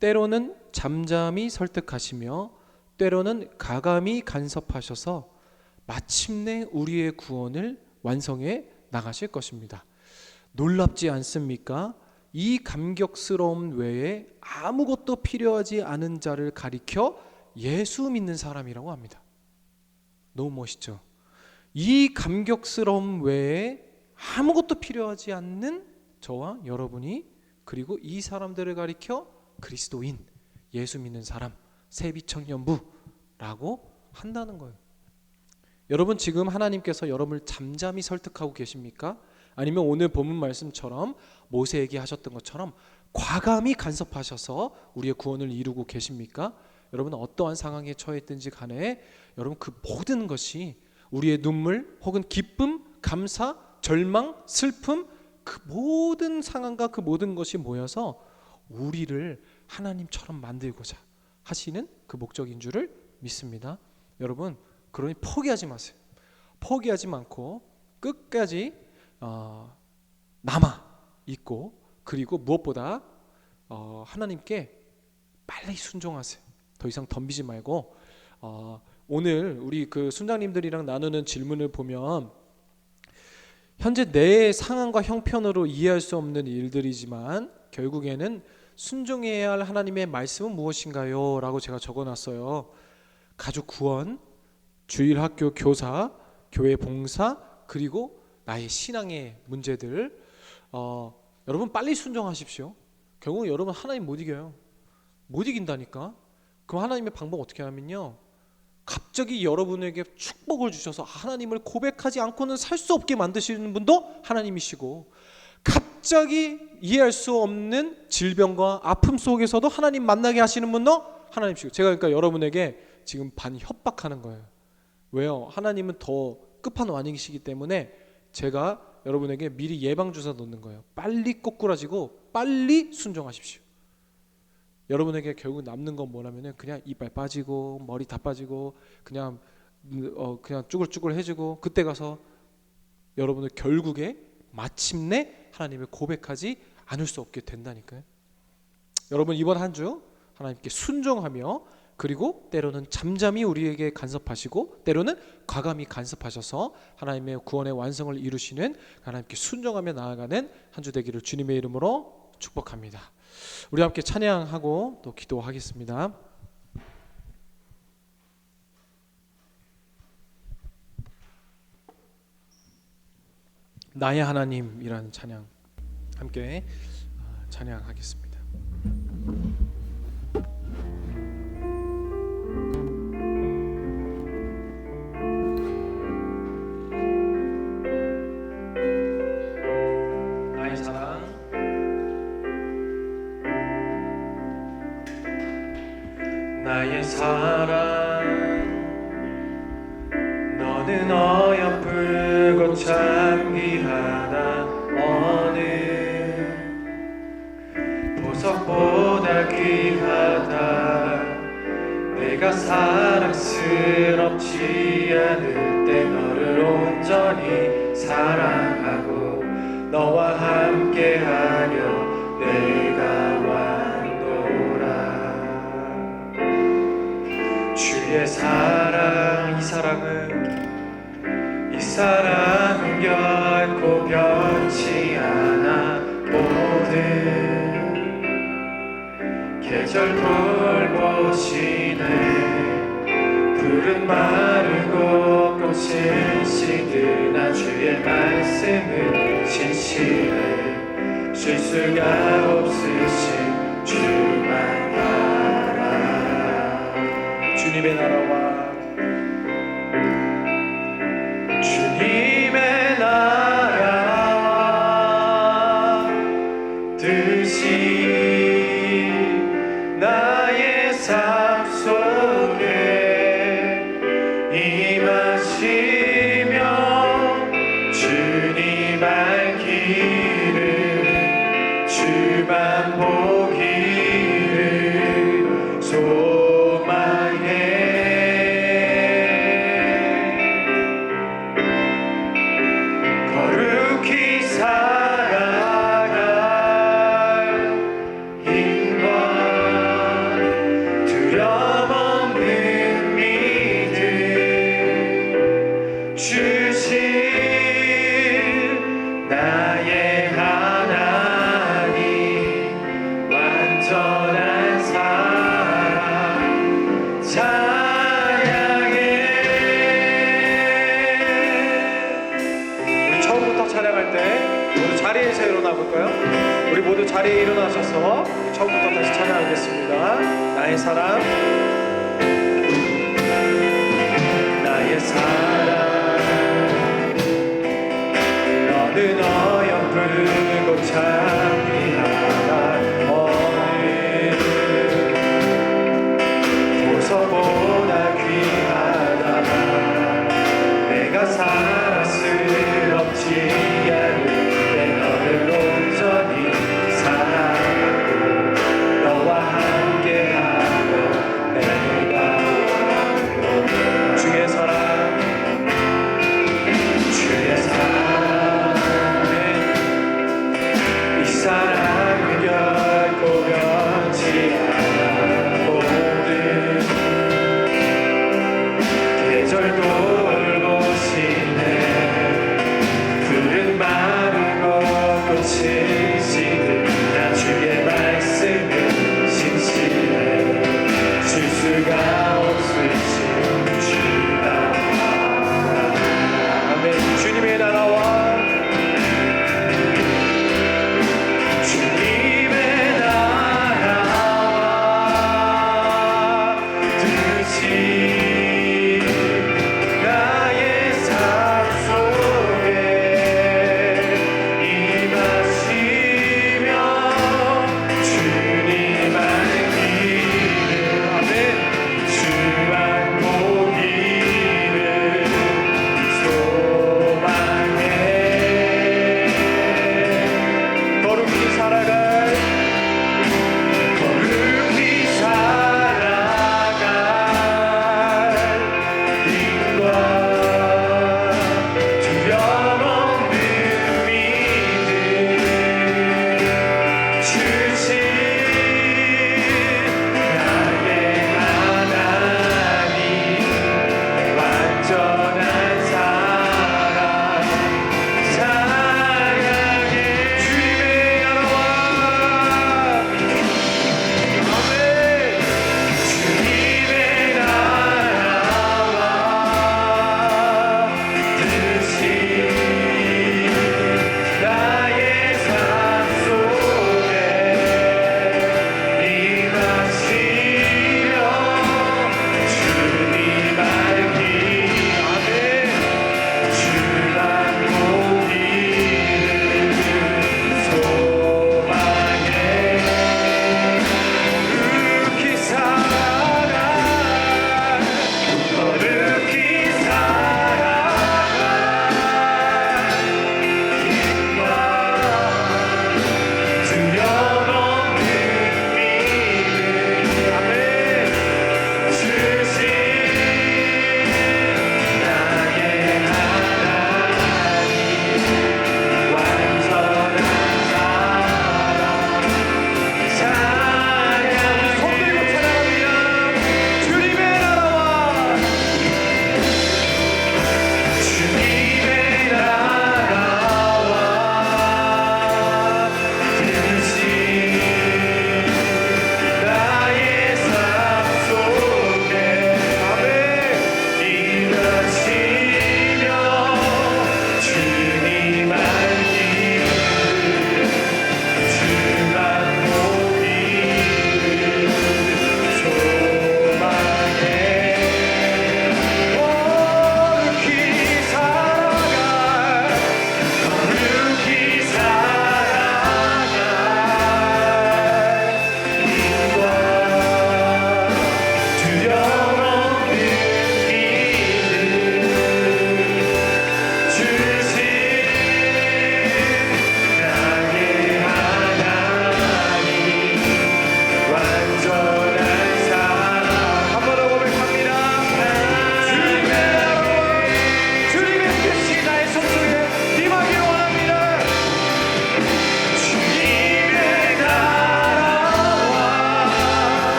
때로는 잠잠히 설득하시며 때로는 가감히 간섭하셔서 마침내 우리의 구원을 완성해 나가실 것입니다. 놀랍지 않습니까? 이 감격스러움 외에 아무것도 필요하지 않은 자를 가리켜 예수 믿는 사람이라고 합니다. 너무 멋있죠? 이 감격스러움 외에 아무것도 필요하지 않는 저와 여러분이, 그리고 이 사람들을 가리켜 그리스도인, 예수 믿는 사람, 세비청년부라고 한다는 거예요. 여러분 지금 하나님께서 여러분을 잠잠히 설득하고 계십니까? 아니면 오늘 본문 말씀처럼 모세에게 하셨던 것처럼 과감히 간섭하셔서 우리의 구원을 이루고 계십니까? 여러분 어떠한 상황에 처했든지 간에 여러분 그 모든 것이 우리의 눈물 혹은 기쁨, 감사, 절망, 슬픔, 그 모든 상황과 그 모든 것이 모여서 우리를 하나님처럼 만들고자 하시는 그 목적인 줄을 믿습니다. 여러분 그러니 포기하지 마세요. 포기하지 않고 끝까지 남아 있고, 그리고 무엇보다 하나님께 빨리 순종하세요. 더 이상 덤비지 말고 오늘 우리 그 순장님들이랑 나누는 질문을 보면 현재 내 상황과 형편으로 이해할 수 없는 일들이지만 결국에는 순종해야 할 하나님의 말씀은 무엇인가요? 라고 제가 적어놨어요. 가족 구원, 주일학교 교사, 교회 봉사, 그리고 나의 신앙의 문제들. 여러분 빨리 순종하십시오. 결국 여러분 하나님 못 이겨요. 못 이긴다니까. 그럼 하나님의 방법 어떻게 하면요, 갑자기 여러분에게 축복을 주셔서 하나님을 고백하지 않고는 살 수 없게 만드시는 분도 하나님이시고, 갑자기 이해할 수 없는 질병과 아픔 속에서도 하나님 만나게 하시는 분도 하나님이시고. 제가 그러니까 여러분에게 지금 반 협박하는 거예요. 왜요? 하나님은 더 끝판왕이시기 때문에 제가 여러분에게 미리 예방주사 놓는 거예요. 빨리 꼬꾸라지고 빨리 순종하십시오. 여러분에게 결국 남는 건 뭐냐면은 그냥 이빨 빠지고 머리 다 빠지고 그냥 쭈글쭈글해지고, 그때 가서 여러분은 결국에 마침내 하나님을 고백하지 않을 수 없게 된다니까요. 여러분 이번 한 주 하나님께 순종하며, 그리고 때로는 잠잠히 우리에게 간섭하시고 때로는 과감히 간섭하셔서 하나님의 구원의 완성을 이루시는, 하나님께 순종하며 나아가는 한 주 되기를 주님의 이름으로 축복합니다. 우리 함께 찬양하고 또 기도하겠습니다. 나의 하나님이라는 찬양 함께 찬양하겠습니다. 나의 사랑, 나의 사랑, 너는 어여쁘고 참 귀하다. 어느 보석보다 귀하다. 내가 사랑스럽지 않을 때 너를 온전히 사랑하고 너와 함께하려 내가 왔노라. 주의 사랑, 이 사랑은 결코 변치 않아. 모든 계절 돌보시네. 풀은 마르고 꽃은 시드나 주의 말씀은 진실해. 쉴 수가 없으신 주만 알아. 주님의 나라와 주님의 나라와 뜻이 나의 삶 속에 임하시며 주님 알기를 주만 보기를 소망해 거룩히 살아갈 힘과 두려움 없는 믿음 주신 나의 하나님 완전한 사랑 찬양해. 우리 처음부터 찬양할 때 모두 자리에서 일어나 볼까요? 우리 모두 자리에 일어나셔서 처음부터 다시 찬양하겠습니다. 나의 사랑 나의 사랑 너는 어여쁘고 참 귀하다 어느 보석보다 귀하다 내가 사랑스럽지 않은데 너를 온전히 사랑하고 너와 함께하며 내가 주의 사랑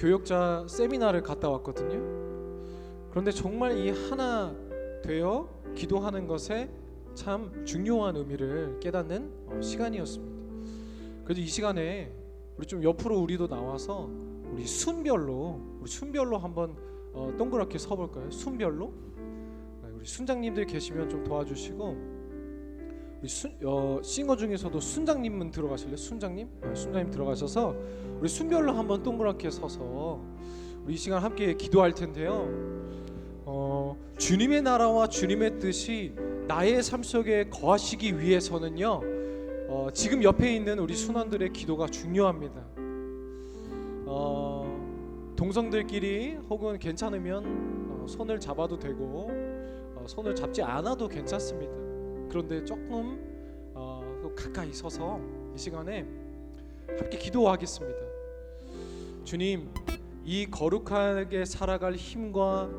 교역자 세미나를 갔다 왔거든요. 그런데 정말 이 하나 되어 기도하는 것에 참 중요한 의미를 깨닫는 시간이었습니다. 그래서 이 시간에 우리 좀 옆으로 우리도 나와서 우리 순별로 한번 동그랗게 서볼까요? 순별로. 우리 순장님들 계시면 좀 도와주시고, 우리 싱어 중에서도 순장님은 들어가실래요? 순장님 들어가셔서 우리 순별로 한번 동그랗게 서서 우리 이 시간 함께 기도할 텐데요. 주님의 나라와 주님의 뜻이 나의 삶 속에 거하시기 위해서는요, 지금 옆에 있는 우리 순원들의 기도가 중요합니다. 동성들끼리 혹은 괜찮으면 손을 잡아도 되고 손을 잡지 않아도 괜찮습니다. 그런데 조금 가까이 서서 이 시간에 함께 기도하겠습니다. 주님, 이 거룩하게 살아갈 힘과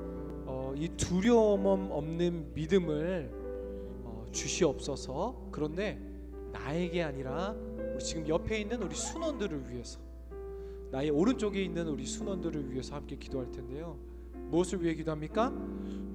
이 두려움 없는 믿음을 주시옵소서. 그런데 나에게 아니라 우리 지금 옆에 있는 우리 순원들을 위해서, 나의 오른쪽에 있는 우리 순원들을 위해서 함께 기도할 텐데요. 무엇을 위해 기도합니까?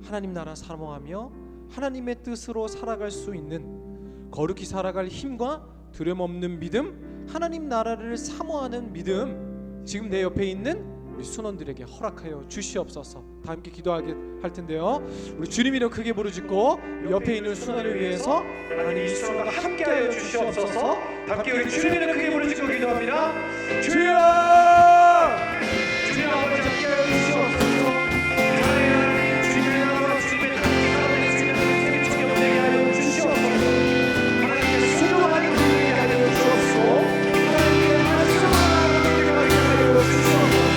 하나님 나라 사모하며 하나님의 뜻으로 살아갈 수 있는 거룩히 살아갈 힘과 두려움 없는 믿음, 하나님 나라를 사모하는 믿음, 지금 내 옆에 있는 우리 순원들에게 허락하여 주시옵소서. 다 함께 기도하게 할 텐데요. 우리 주님 이름 크게 부르짖고 옆에 있는 순원을 위해서 하나님 이 순원과 함께하여 주시옵소서. 함께 우리 주님 이름 크게 부르짖고 기도합니다. 주여! 주님 아버지 함께하여 주시옵소서. 주님의 나라와 주님의 뜻이 살아내 주님의 생명이 없게 하여 주시옵소서. 하나님의 순종하는 우리에게 하여 주옵소서. 하나님의 말씀을 하게 하여 주시옵소서.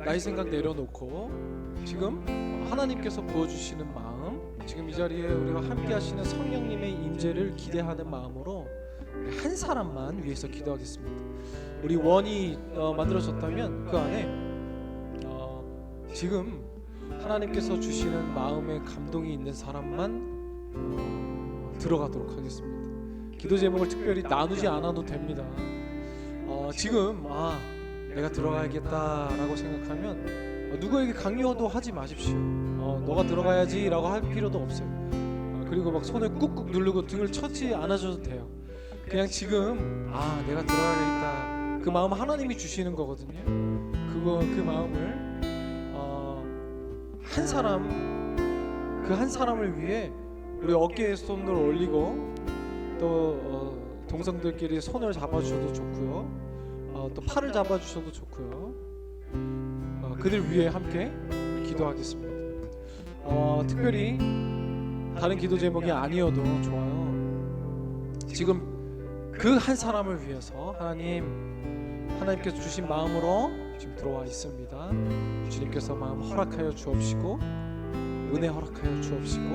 나의 생각 내려놓고 지금 하나님께서 부어주시는 마음, 지금 이 자리에 우리와 함께 하시는 성령님의 임재를 기대하는 마음으로 한 사람만 위해서 기도하겠습니다. 우리 원이 만들어졌다면 그 안에 지금 하나님께서 주시는 마음의 감동이 있는 사람만 들어가도록 하겠습니다. 기도 제목을 특별히 나누지 않아도 됩니다. 지금 내가 들어가야겠다라고 생각하면 누구에게 강요도 하지 마십시오. 너가 들어가야지 라고 할 필요도 없어요. 그리고 막 손을 꾹꾹 누르고 등을 쳐지 않아줘도 돼요. 그냥 지금 내가 들어가야겠다, 그 마음 하나님이 주시는 거거든요. 그 마음을 한 사람, 그 한 사람을 위해 우리 어깨에 손을 올리고 또 동성들끼리 손을 잡아주셔도 좋고요. 또 팔을 잡아주셔도 좋고요. 그들 위해 함께 기도하겠습니다. 특별히 다른 기도 제목이 아니어도 좋아요. 지금 그 한 사람을 위해서 하나님께서 주신 마음으로 지금 들어와 있습니다. 주님께서 마음 허락하여 주옵시고 은혜 허락하여 주옵시고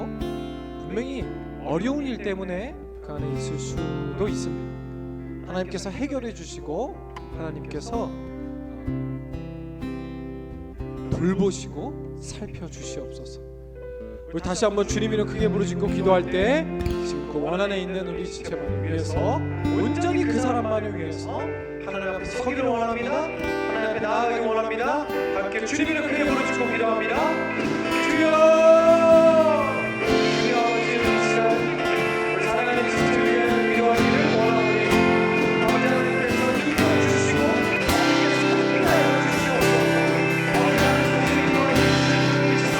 분명히 어려운 일 때문에 그 안에 있을 수도 있습니다. 하나님께서 해결해 주시고 하나님께서 돌보시고 살펴주시옵소서. 우리 다시 한번 주님 이름 크게 부르짖고 기도할 때 지금 그 원안에 있는 우리 지체만을 위해서 온전히 그 사람만을 위해서 하나님 앞에 서기를 원합니다. 하나님 앞에 나아가기 원합니다. 함께 주님 이름 크게 부르짖고 기도합니다. 주여, 주여 아버지 우리 사랑하는 지체를 위해 기도하기를 원하오니 아버지 하나님께서 이끌어주시고 하나님께서 인도하여 주시옵소서. 아버지 하나님께서 인도하여 주시옵소서.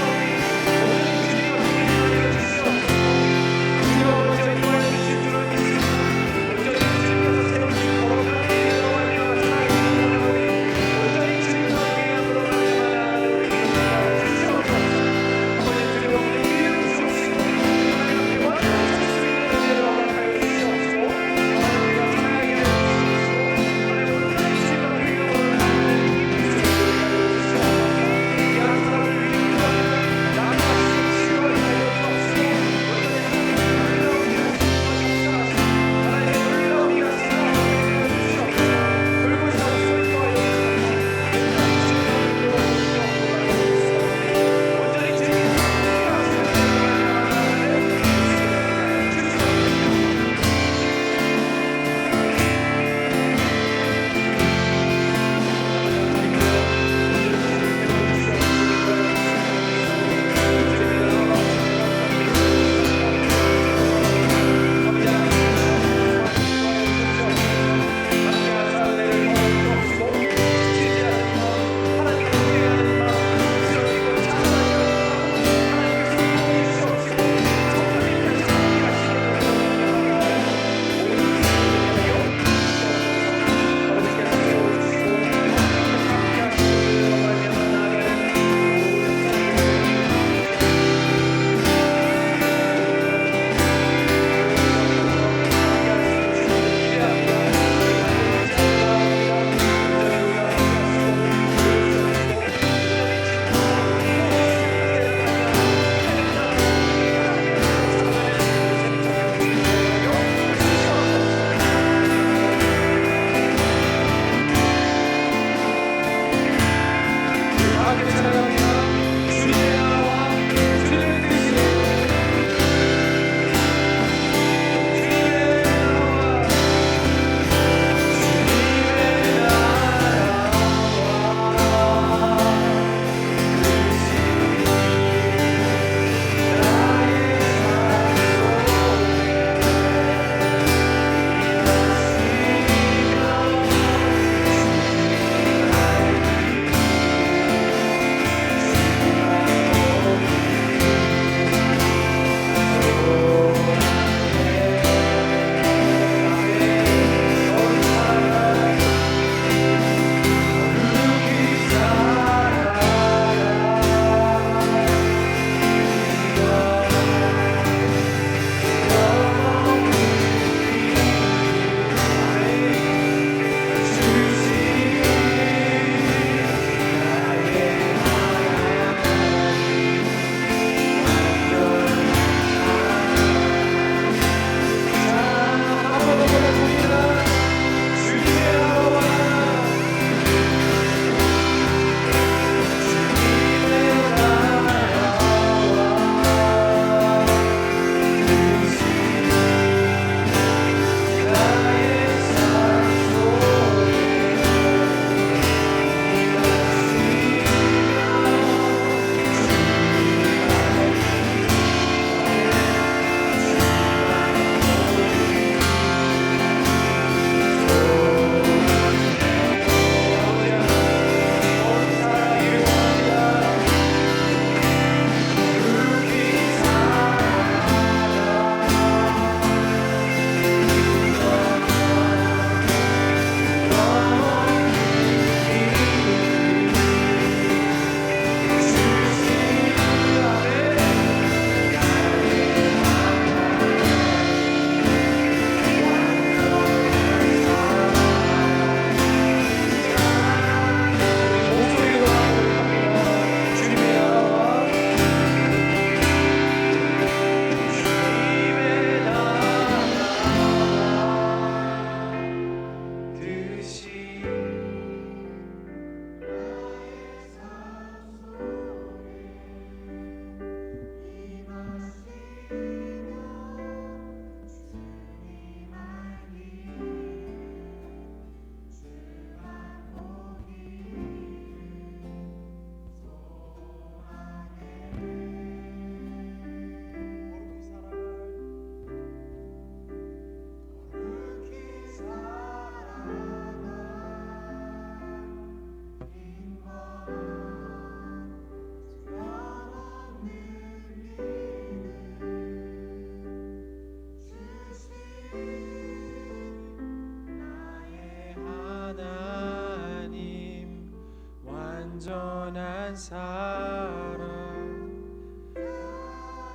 완전한 사랑.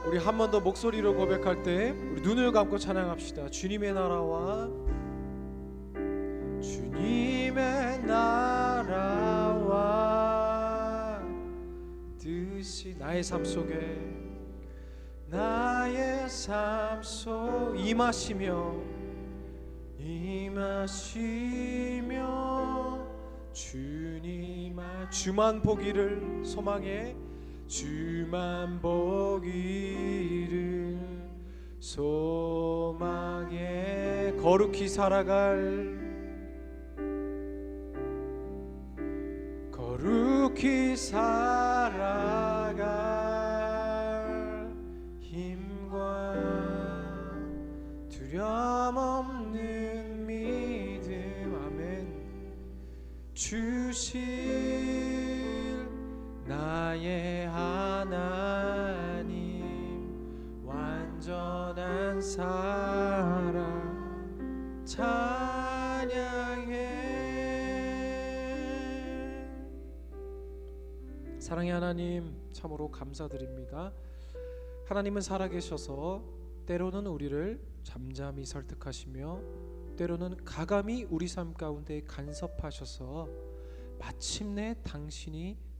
우리 한 번 더 목소리로 고백할 때 우리 눈을 감고 찬양합시다. 주님의 나라와 주님의 나라와 뜻이 나의 삶 속에 나의 삶 속 임하시며 주만 보기를 소망해 주만 보기를 소망해 거룩히 살아갈 힘과 두려움 없는 믿음 아멘 주실 나의 하나님 완전한 사랑 찬양해. 사랑의 하나님 참으로 감사드립니다. 하나님은 살아계셔서 때로는 우리를 잠잠히 설득하시며 때로는 가감히 우리 삶 가운데 간섭하셔서 마침내 당신이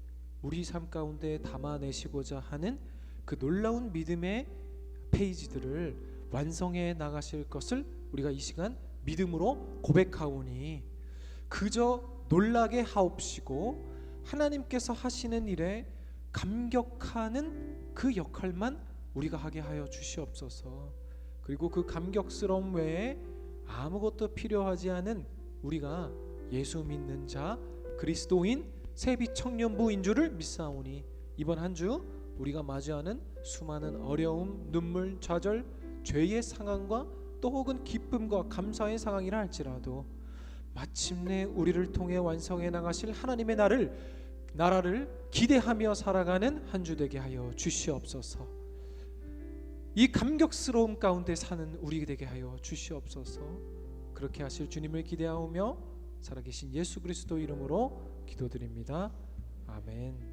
우리 삶 가운데 담아내시고자 하는 그 놀라운 믿음의 페이지들을 완성해 나가실 것을 우리가 이 시간 믿음으로 고백하오니 그저 놀라게 하옵시고 하나님께서 하시는 일에 감격하는 그 역할만 우리가 하게 하여 주시옵소서. 그리고 그 감격스러움 외에 아무것도 필요하지 않은 우리가 예수 믿는 자 그리스도인 세비 청년부인 줄을 믿사오니 이번 한 주 우리가 마주하는 수많은 어려움, 눈물, 좌절, 죄의 상황과 또 혹은 기쁨과 감사의 상황이라 할지라도 마침내 우리를 통해 완성해 나가실 하나님의 나라를 기대하며 살아가는 한 주 되게 하여 주시옵소서. 이 감격스러움 가운데 사는 우리 되게 하여 주시옵소서. 그렇게 하실 주님을 기대하오며 살아계신 예수 그리스도 이름으로 기도드립니다. 아멘.